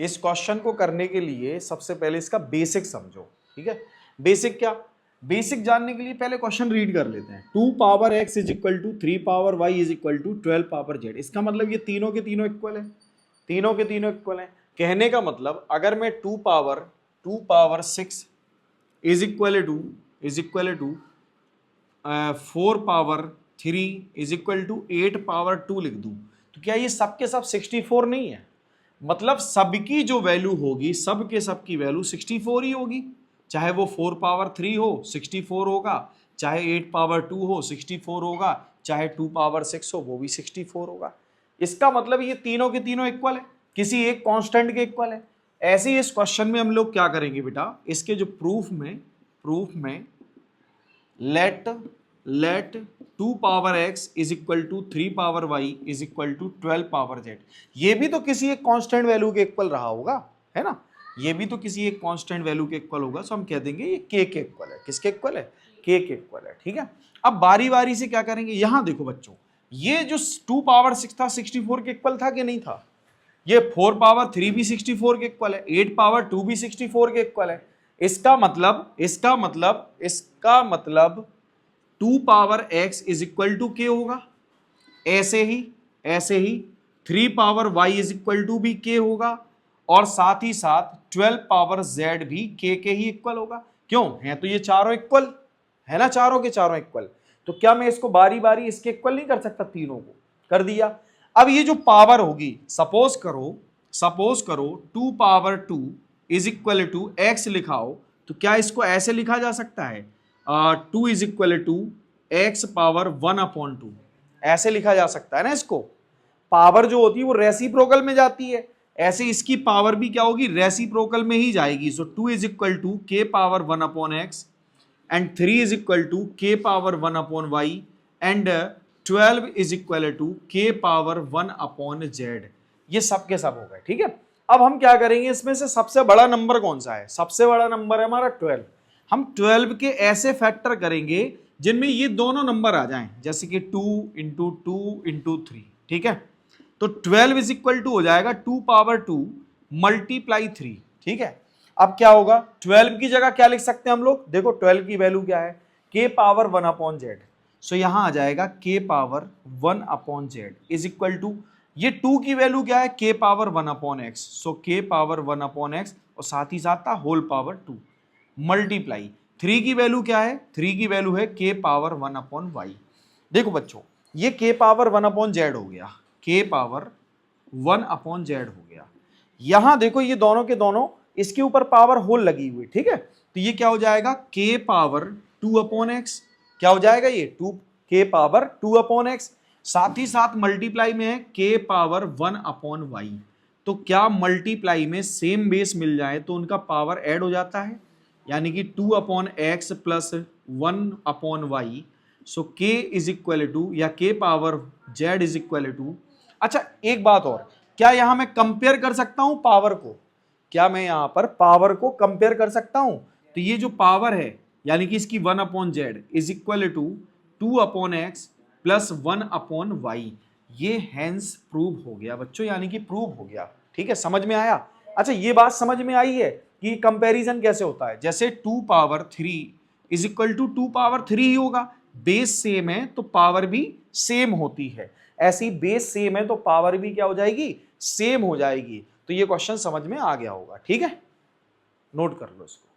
इस क्वेश्चन को करने के लिए सबसे पहले इसका बेसिक समझो, ठीक है। बेसिक क्या, बेसिक जानने के लिए पहले क्वेश्चन रीड कर लेते हैं। 2 power x is equal to 3 power y is equal to 12 power z। इसका मतलब ये तीनों के तीनों इक्वल है, तीनों के तीनों इक्वल है। कहने का मतलब अगर मैं 2 power 6 is equal to 4 power 3 is equal to 8 power 2 लिख दूं, तो क्या ये सब के सब 64 नहीं है? मतलब सबकी जो वैल्यू होगी, सब के सब की वैल्यू 64 ही होगी। चाहे वो 4 पावर 3 हो 64 होगा, चाहे 8 पावर 2 हो 64 होगा, चाहे 2 पावर 6 हो वो भी 64 होगा। इसका मतलब ये तीनों के तीनों इक्वल है, किसी एक कांस्टेंट के इक्वल है। ऐसे ही इस क्वेश्चन में हम लोग क्या करेंगे बेटा, इसके जो प्रूफ में let 2 power x is equal to 3 power y is equal to 12 power z, ये भी तो किसी एक कांस्टेंट वैल्यू के इक्वल रहा होगा, है ना। ये भी तो किसी एक कांस्टेंट वैल्यू के इक्वल होगा, सो हम कह देंगे ये k के इक्वल है। किसके इक्वल है? k के इक्वल है, ठीक है। अब बारी बारी से क्या करेंगे, यहां देखो बच्चों, ये जो 2 पावर 6 था 64 के इक्वल था कि नहीं था? ये 4 पावर 3 भी 64 के इक्वल है, 8 पावर 2 भी 64 के इक्वल है। इसका मतलब 2 power x is equal to k होगा। ऐसे ही 3 power y is equal to भी k होगा, और साथ ही साथ 12 पावर z भी k के ही इक्वल होगा। क्यों है? तो ये चारों इक्वल है ना, चारों के चारों इक्वल। तो क्या मैं इसको बारी बारी इसके इक्वल नहीं कर सकता? तीनों को कर दिया। अब ये जो पावर होगी, सपोज करो 2 power 2 is equal to x लिखाओ, तो क्या इसको ऐसे लिखा जा सकता है? 2 is equal to x power 1/2, ऐसे लिखा जा सकता है ना। इसको पावर जो होती है वो रेसिप्रोकल में जाती है, ऐसे इसकी पावर भी क्या होगी? रेसिप्रोकल में ही जाएगी। So 2 is equal to k power 1/x and 3 is equal to k power 1/y and 12 is equal to k power 1/z। ये सब के सब हो गए, ठीक है। अब हम क्या करेंगे, इसमें से सबसे बड़ा नंबर कौन सा है? सबसे बड़ा नंबर है हमारा 12। हम 12 के ऐसे फैक्टर करेंगे जिनमें ये दोनों नंबर आ जाएं, जैसे कि 2 इंटू 2 इंटू 3, ठीक है। तो 12 इज इक्वल टू हो जाएगा 2 पावर 2 मल्टीप्लाई 3, ठीक है। अब क्या होगा, 12 की जगह क्या लिख सकते हैं हम लोग? देखो 12 की वैल्यू क्या है? k power 1/z। सो यहां आ जाएगा k power 1/z is equal to, ये 2 की वैल्यू क्या है? k power 1/x। So k power 1/x और साथ ही साथ था होल पावर 2 मल्टीप्लाई 3 की वैल्यू क्या है? 3 की वैल्यू है k पावर 1/y। देखो बच्चों, ये k पावर 1/z हो गया, k पावर 1/z हो गया। यहां देखो ये दोनों के दोनों इसके ऊपर पावर होल लगी हुई, ठीक है। तो ये क्या हो जाएगा? k power 2/x। क्या हो जाएगा ये? k power 2/x। साथ ही साथ मल्टीप्लाई में है k पावर 1/y। तो क्या मल्टीप्लाई में सेम बेस मिल जाए तो उनका पावर ऐड हो जाता है, यानी कि 2/x plus 1/y। So k is equal to, या k power z is equal to. अच्छा एक बात और, क्या यहां मैं कंपेयर कर सकता हूं पावर को? क्या मैं यहां पर पावर को कंपेयर कर सकता हूं? तो ये जो पावर है, यानी कि इसकी 1/z is equal to 2/x plus 1/y, ये हेंस प्रूव हो गया बच्चों, यानी कि प्रूव हो गया, ठीक है। समझ में आया? अच्छा ये बात समझ में आई है कि कंपैरिजन कैसे होता है? जैसे 2 power 3 is equal to 2 power 3 ही होगा, बेस सेम है तो पावर भी सेम होती है। ऐसी बेस सेम है तो पावर भी क्या हो जाएगी? सेम हो जाएगी। तो ये क्वेश्चन समझ में आ गया होगा, ठीक है। नोट कर लो इसको।